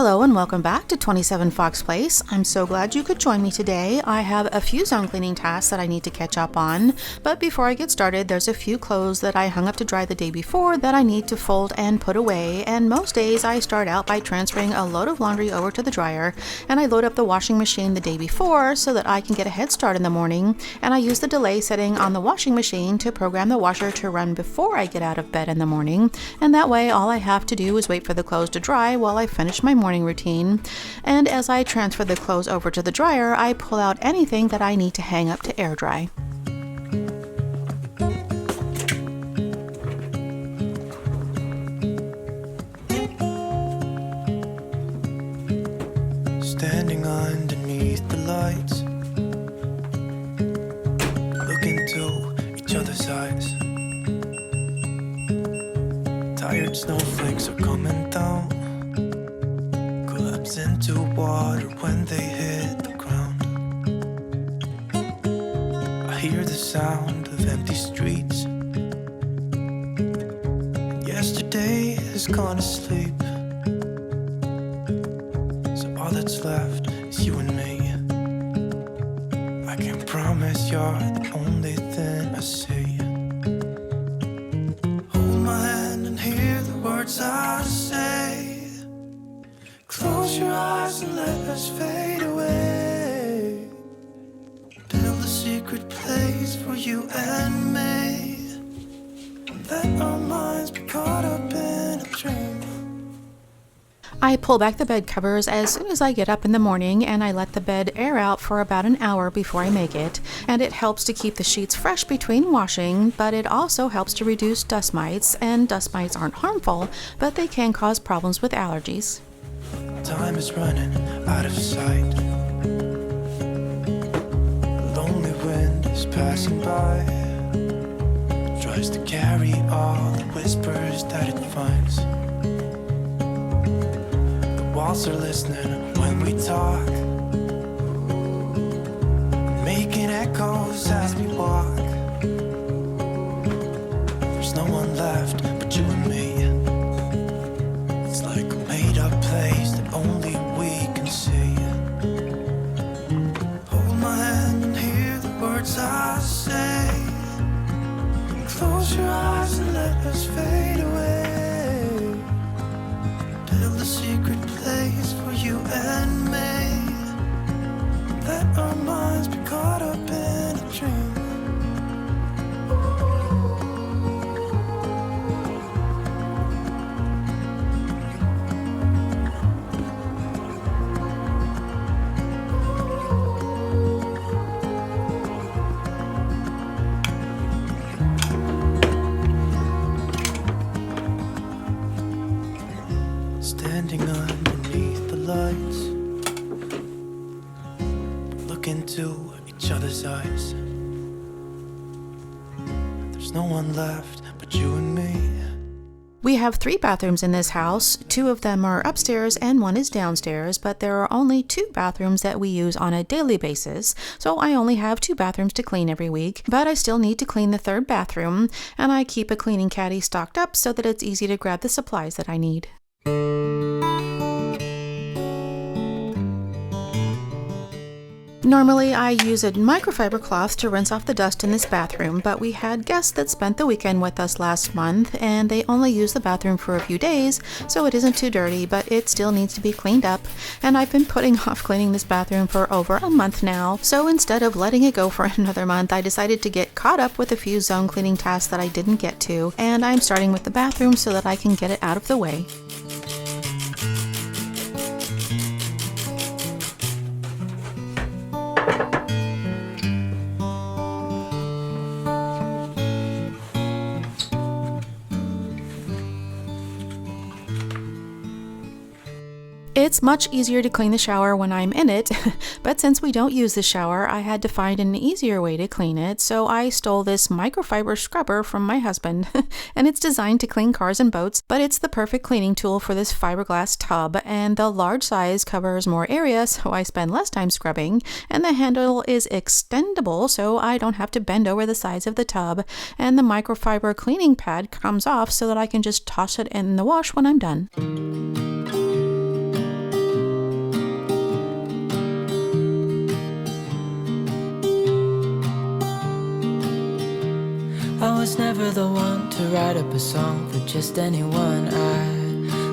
Hello and welcome back to 27 Fox Place. I'm so glad you could join me today. I have a few zone cleaning tasks that I need to catch up on, but before I get started, there's a few clothes that I hung up to dry the day before that I need to fold and put away, and most days I start out by transferring a load of laundry over to the dryer, and I load up the washing machine the day before so that I can get a head start in the morning, and I use the delay setting on the washing machine to program the washer to run before I get out of bed in the morning, and that way all I have to do is wait for the clothes to dry while I finish my morning routine. And as I transfer the clothes over to the dryer, I pull out anything that I need to hang up to air dry. Standing underneath the lights, look into each other's eyes. Tired snowflakes are coming down, collapse into water when they hit the ground. I hear the sound of empty streets, and yesterday has gone to sleep. So all that's left is you and me. I can promise you're the only thing I see. Hold my hand and hear the words I say. Close your eyes and let us fade away. Build a secret place for you and me. Let our minds be caught up in a dream. I pull back the bed covers as soon as I get up in the morning, and I let the bed air out for about an hour before I make it. And it helps to keep the sheets fresh between washing, but it also helps to reduce dust mites, and dust mites aren't harmful, but they can cause problems with allergies. Time is running out of sight. A lonely wind is passing by, tries to carry all the whispers that it finds. The walls are listening when we talk, making echoes as we walk. There's no one left but you and me. It's like a made-up place that only we can see. Hold my hand and hear the words I say. Close your eyes and let us fade away. Build a secret place for you and me. Let our minds be caught up in a dream. Standing underneath the lights, look into each other's eyes. There's no one left but you and me. We have 3 bathrooms in this house. 2 of them are upstairs and 1 is downstairs, but there are only 2 bathrooms that we use on a daily basis, so I only have 2 bathrooms to clean every week, but I still need to clean the 3rd bathroom, and I keep a cleaning caddy stocked up so that it's easy to grab the supplies that I need. Normally, I use a microfiber cloth to rinse off the dust in this bathroom, but we had guests that spent the weekend with us last month, and they only used the bathroom for a few days, so it isn't too dirty, but it still needs to be cleaned up, and I've been putting off cleaning this bathroom for over a month now, so instead of letting it go for another month, I decided to get caught up with a few zone cleaning tasks that I didn't get to, and I'm starting with the bathroom so that I can get it out of the way. It's much easier to clean the shower when I'm in it, but since we don't use the shower, I had to find an easier way to clean it, so I stole this microfiber scrubber from my husband, and it's designed to clean cars and boats, but it's the perfect cleaning tool for this fiberglass tub, and the large size covers more area, so I spend less time scrubbing, and the handle is extendable, so I don't have to bend over the sides of the tub, and the microfiber cleaning pad comes off so that I can just toss it in the wash when I'm done. I was never the one to write up a song for just anyone.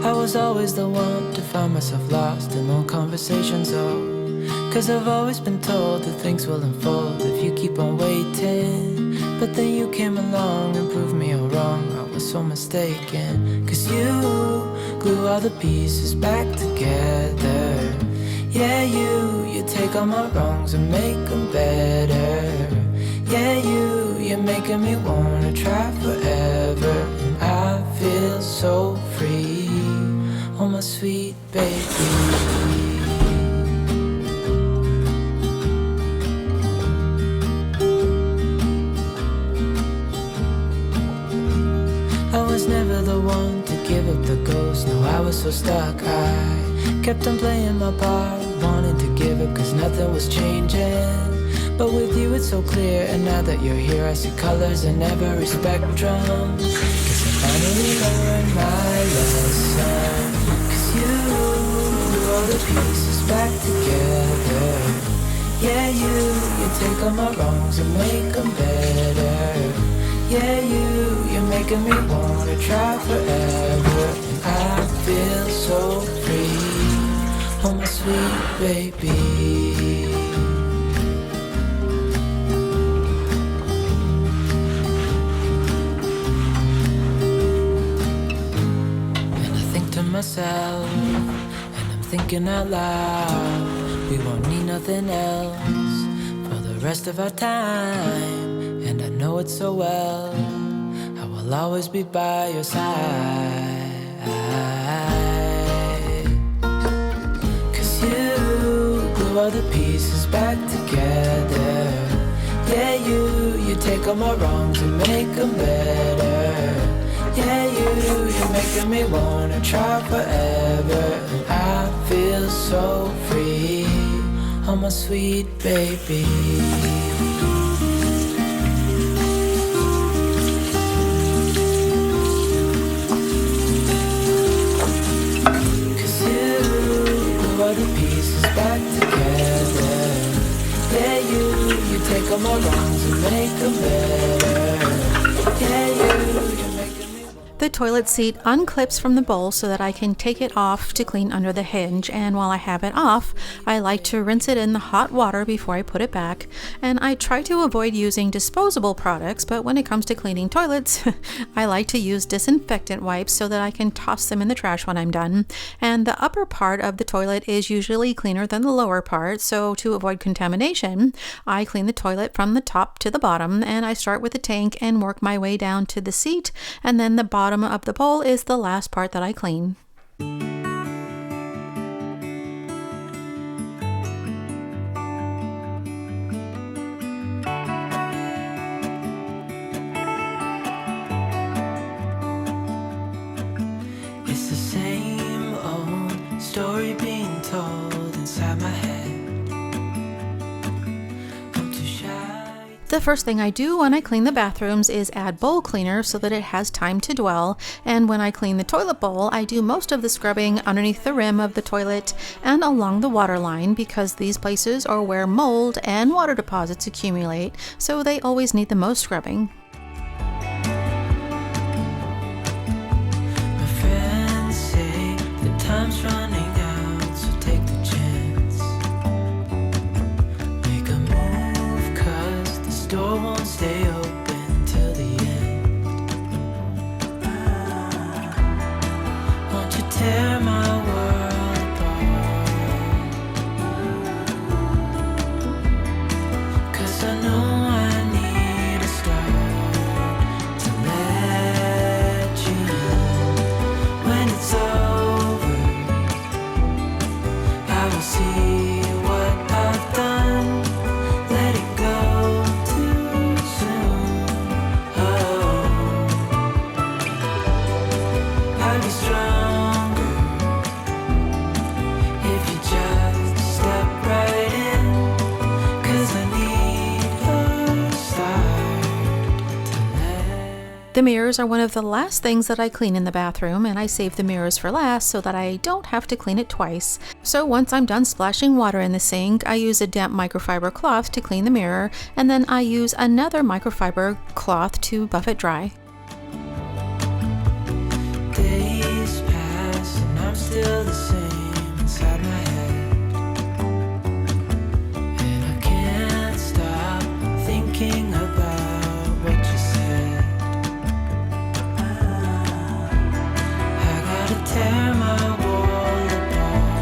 I was always the one to find myself lost in long conversations. Oh, 'cause I've always been told that things will unfold if you keep on waiting. But then you came along and proved me all wrong. I was so mistaken. 'Cause you glue all the pieces back together. Yeah, you take all my wrongs and make them better. Yeah, you're making me wanna try forever. And I feel so free, oh my sweet baby. I was never the one to give up the ghost. No, I was so stuck. I kept on playing my part, wanting to give up 'cause nothing was changing. But with you it's so clear, and now that you're here I see colors in every spectrum. 'Cause I finally learned my lesson. 'Cause you glue all the pieces back together. Yeah, you take all my wrongs and make them better. Yeah, you're making me wanna try forever. And I feel so free, oh my sweet baby. Myself, and I'm thinking out loud, we won't need nothing else for the rest of our time. And I know it so well, I will always be by your side. 'Cause you glue all the pieces back together. Yeah, you take all my wrongs and make them better. Yeah, you're making me wanna try forever. And I feel so free, oh my sweet baby. 'Cause you glue all the pieces back together. Yeah, you take all my wrongs and make them better. Yeah, you're making me. The toilet seat unclips from the bowl so that I can take it off to clean under the hinge, and while I have it off, I like to rinse it in the hot water before I put it back. And I try to avoid using disposable products, but when it comes to cleaning toilets, I like to use disinfectant wipes so that I can toss them in the trash when I'm done. And the upper part of the toilet is usually cleaner than the lower part, so to avoid contamination, I clean the toilet from the top to the bottom, and I start with the tank and work my way down to the seat, and then the bottom of the bowl is the last part that I clean. It's the same old story being told inside my head. The first thing I do when I clean the bathrooms is add bowl cleaner so that it has time to dwell, and when I clean the toilet bowl, I do most of the scrubbing underneath the rim of the toilet and along the water line, because these places are where mold and water deposits accumulate, so they always need the most scrubbing. My friends say the time's running out, so take the chance. Make a move, 'cause the store won't stay open till the end. Won't you tear my world apart? 'Cause I know I need a start to let you know when it's over. The mirrors are one of the last things that I clean in the bathroom, and I save the mirrors for last so that I don't have to clean it twice. So once I'm done splashing water in the sink, I use a damp microfiber cloth to clean the mirror, and then I use another microfiber cloth to buff it dry. Days pass and I'm still the same inside my head, and I can't stop thinking about what you said. I gotta tear my world apart,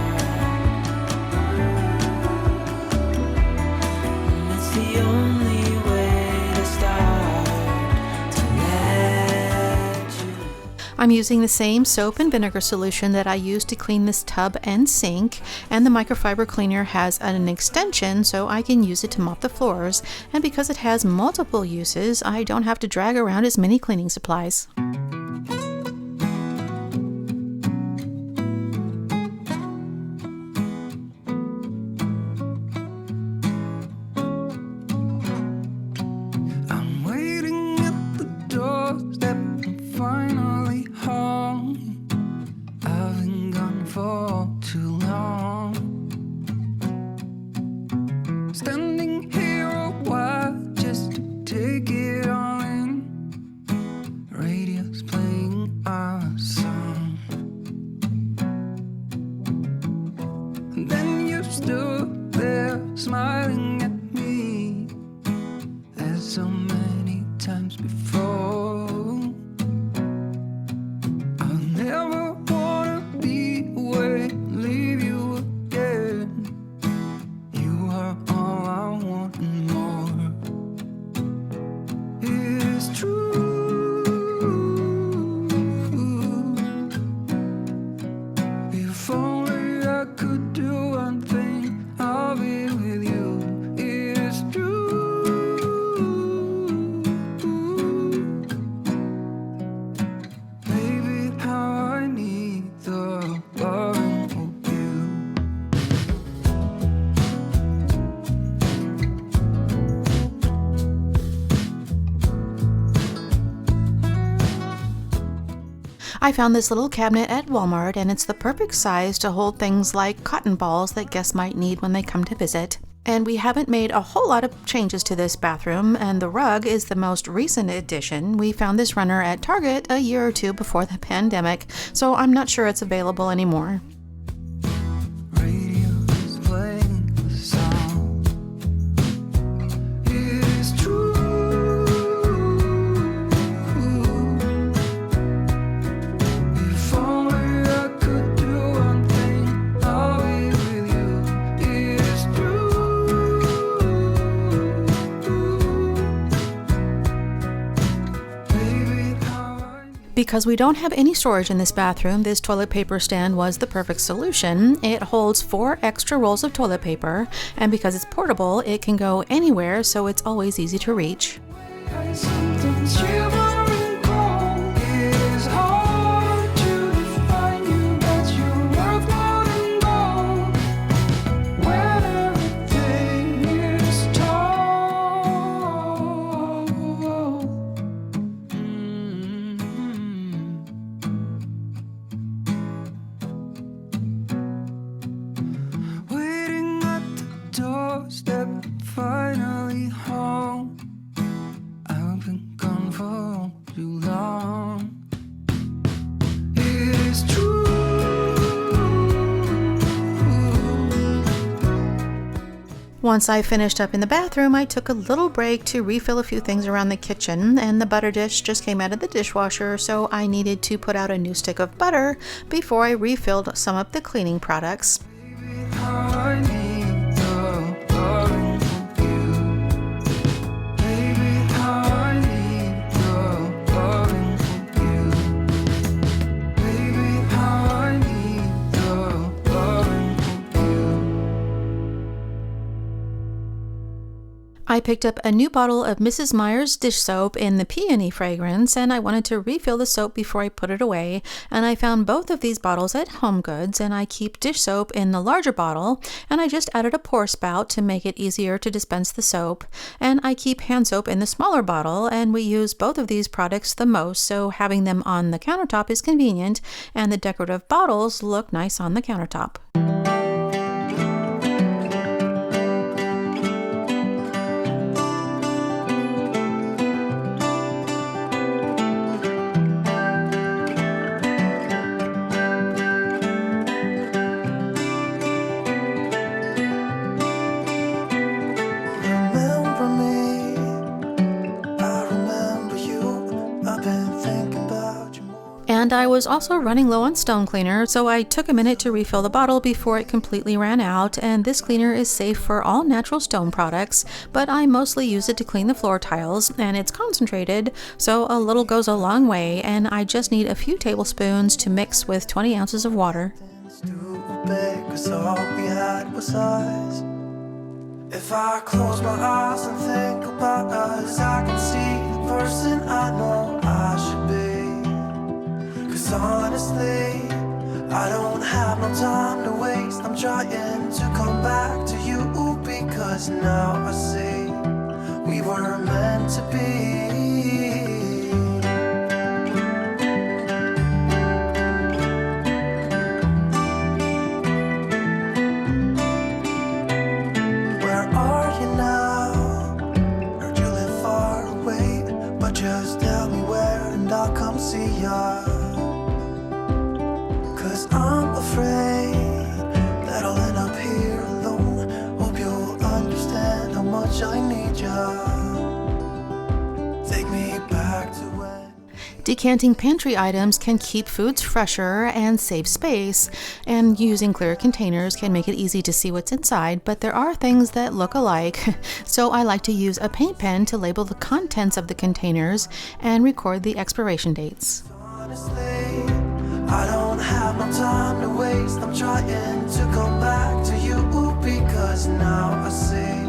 and it's the only way to start to let you. I'm using the same soap and vinegar solution that I used to clean this tub and sink, and the microfiber cleaner has an extension so I can use it to mop the floors, and because it has multiple uses, I don't have to drag around as many cleaning supplies. I'm waiting at the doorstep, I'm finally home. I've been gone for too long. Standing here a while just to take it all in. Radio's playing our song, and then you stood there smiling at me as so many times before. I'll never wanna be away, leave you again. You are all I want and more. It's true. If only I could do one thing, I'll be with you. It's true. Baby, how I need the loving of you. I found this little cabinet at Walmart, and it's the perfect size to hold things like cotton balls that guests might need when they come to visit. And we haven't made a whole lot of changes to this bathroom, and the rug is the most recent addition. We found this runner at Target a year or two before the pandemic, so I'm not sure it's available anymore. Radio's playing the song. It's true. If only I could do one thing, I'll be with you. It's true. Baby, how I Because we don't have any storage in this bathroom, this toilet paper stand was the perfect solution. It holds 4 extra rolls of toilet paper, and because it's portable, it can go anywhere, so it's always easy to reach. something shimmering cold. It is hard to define you, but you're worth more than gold. When everything is told. Waiting at the doorstep, finally home. I've been gone for too long. It is true. Once I finished up in the bathroom, I took a little break to refill a few things around the kitchen, and the butter dish just came out of the dishwasher, so I needed to put out a new stick of butter before I refilled some of the cleaning products. How I need the loving of you. Baby, how I need the loving of you. Baby, how I need the loving of you. I I picked up a new bottle of Mrs. Meyer's dish soap in the peony fragrance, and I wanted to refill the soap before I put it away, and I found both of these bottles at HomeGoods, and I keep dish soap in the larger bottle, and I just added a pour spout to make it easier to dispense the soap, and I keep hand soap in the smaller bottle, and we use both of these products the most, so having them on the countertop is convenient, and the decorative bottles look nice on the countertop. And I was also running low on stone cleaner, so I took a minute to refill the bottle before it completely ran out, and this cleaner is safe for all natural stone products, but I mostly use it to clean the floor tiles, and it's concentrated, so a little goes a long way, and I just need a few tablespoons to mix with 20 ounces of water. If I close my eyes and think about us, I can see the person I know I should be. 'Cause honestly, I don't have no time to waste. I'm trying to come back to you, because now I see we were meant to be. Where are you now? Heard you live far away, but just tell me where and I'll come see ya. 'Cause I'm afraid that I'll end up here alone. Hope you'll understand how much I need ya. Take me back to when. Decanting pantry items can keep foods fresher and save space, and using clear containers can make it easy to see what's inside, but there are things that look alike, so I like to use a paint pen to label the contents of the containers and record the expiration dates. Honestly, I don't have no time to waste. I'm trying to come back to you, because now I see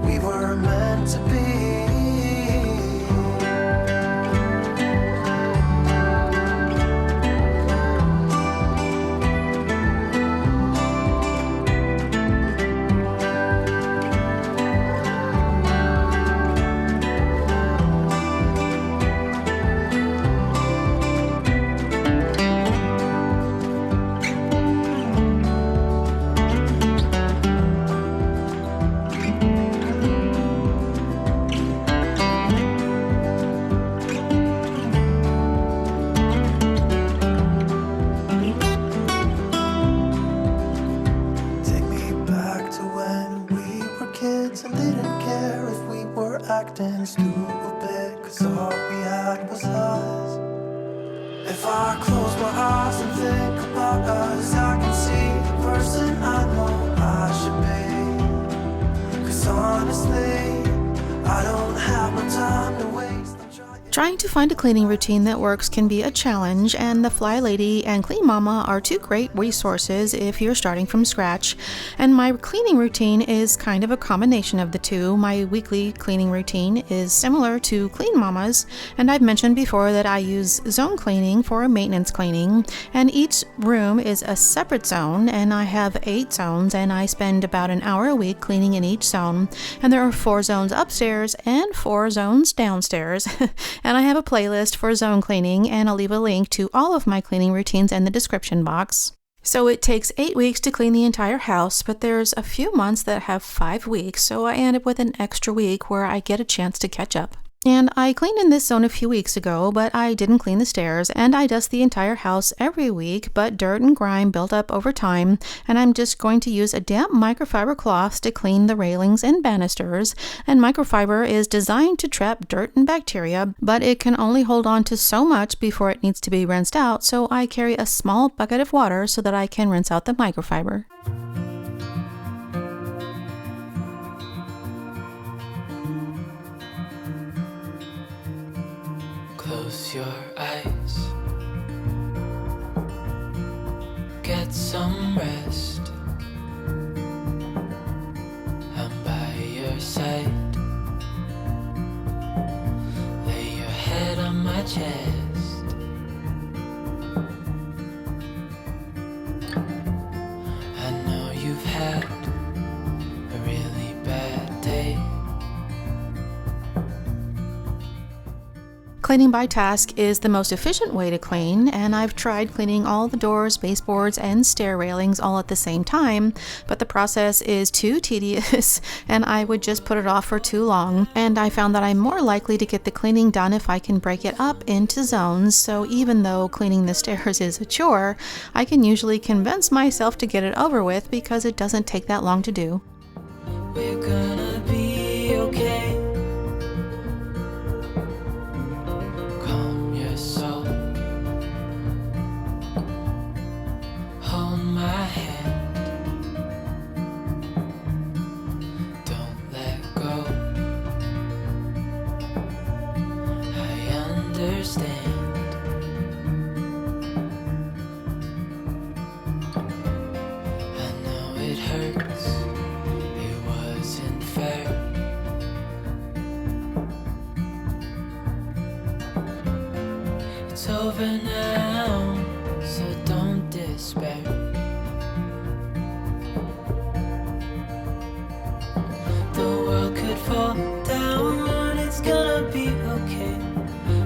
we were meant to be. Acting stupid, 'cause all we had was us. If I close my eyes and think about us, I can see the person I know I should be. 'Cause honestly, I don't have no time to waste. Trying to find a cleaning routine that works can be a challenge, and the Fly Lady and Clean Mama are two great resources if you're starting from scratch. And my cleaning routine is kind of a combination of the two. My weekly cleaning routine is similar to Clean Mama's, and I've mentioned before that I use zone cleaning for maintenance cleaning, and each room is a separate zone, and I have 8 zones, and I spend about an hour a week cleaning in each zone, and there are 4 zones upstairs and 4 zones downstairs. And I have a playlist for zone cleaning, and I'll leave a link to all of my cleaning routines in the description box. So it takes 8 weeks to clean the entire house, but there's a few months that have 5 weeks, so I end up with an extra week where I get a chance to catch up. And I cleaned in this zone a few weeks ago, but I didn't clean the stairs, and I dust the entire house every week, but dirt and grime built up over time, and I'm just going to use a damp microfiber cloth to clean the railings and banisters. And microfiber is designed to trap dirt and bacteria, but it can only hold on to so much before it needs to be rinsed out, so I carry a small bucket of water so that I can rinse out the microfiber. Close your eyes, get some rest. I'm by your side. head on my chest. I know you've had a really bad day. Cleaning by task is the most efficient way to clean, and I've tried cleaning all the doors, baseboards, and stair railings all at the same time, but the process is too tedious and I would just put it off for too long. And I found that I'm more likely to get the cleaning done if I can break it up into zones, so even though cleaning the stairs is a chore, I can usually convince myself to get it over with because it doesn't take that long to do. We're gonna be okay. Calm your soul. Hold my hand. Don't let go. I understand. I know it hurts. It wasn't fair. It's over now, so don't despair. The world could fall down, it's gonna be okay.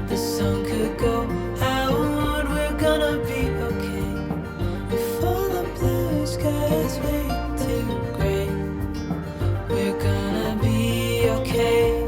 The sun could go out, we're gonna be okay. If all the blue skies fade to gray, we're gonna be okay.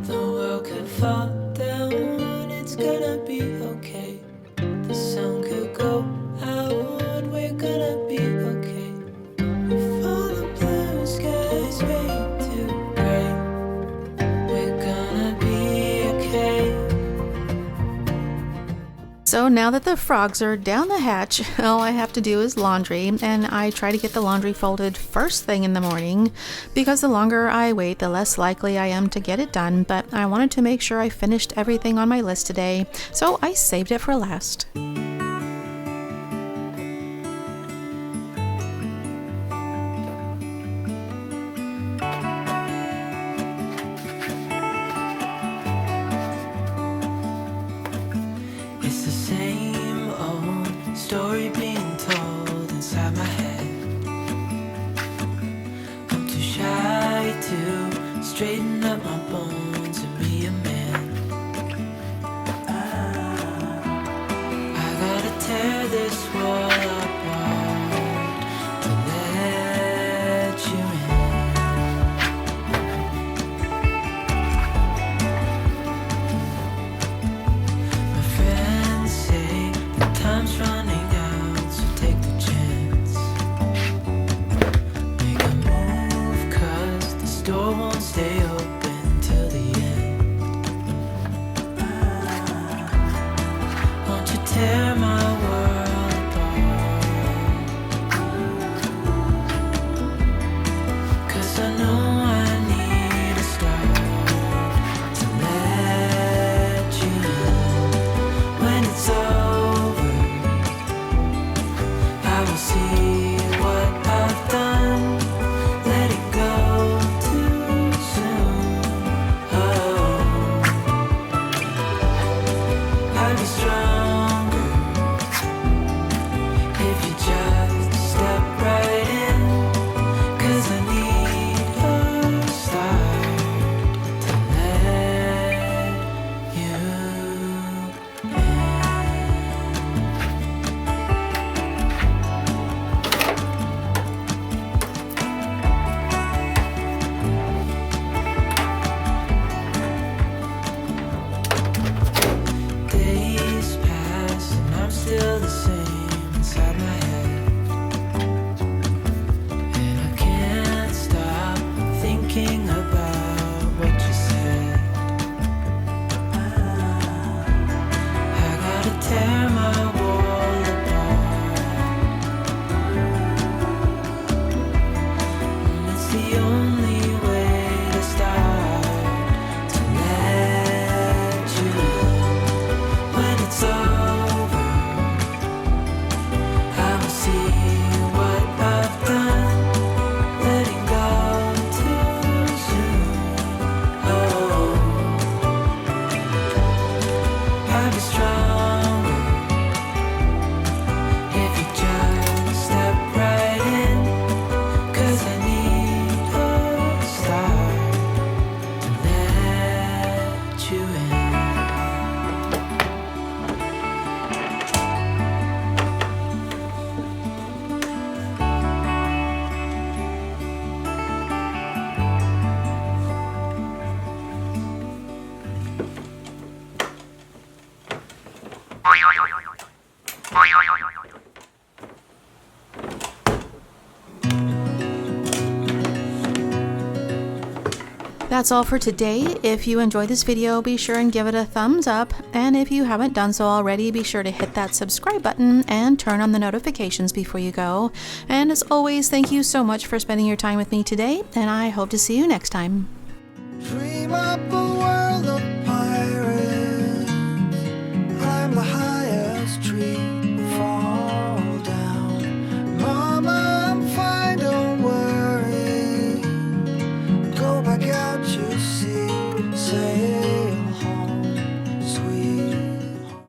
The world could fall down, it's gonna be okay. The sun could go out, we're gonna be okay. If all the blue skies fade to gray, we're gonna be okay. So now that the frogs are down the hatch, all I have to do is laundry, and I try to get the laundry folded first thing in the morning because the longer I wait, the less likely I am to get it done, but I wanted to make sure I finished everything on my list today, so I saved it for last. It's the same old story being told inside my head. I'm too shy to straighten up my bones and be a man. I gotta tear this wall apart to let you in. My friends say the time's running out, so take the chance. Make a move, 'cause the store won't stay open That's all for today. If you enjoyed this video, be sure and give it a thumbs up. And if you haven't done so already, be sure to hit that subscribe button and turn on the notifications before you go. And as always, thank you so much for spending your time with me today, and I hope to see you next time. Dream up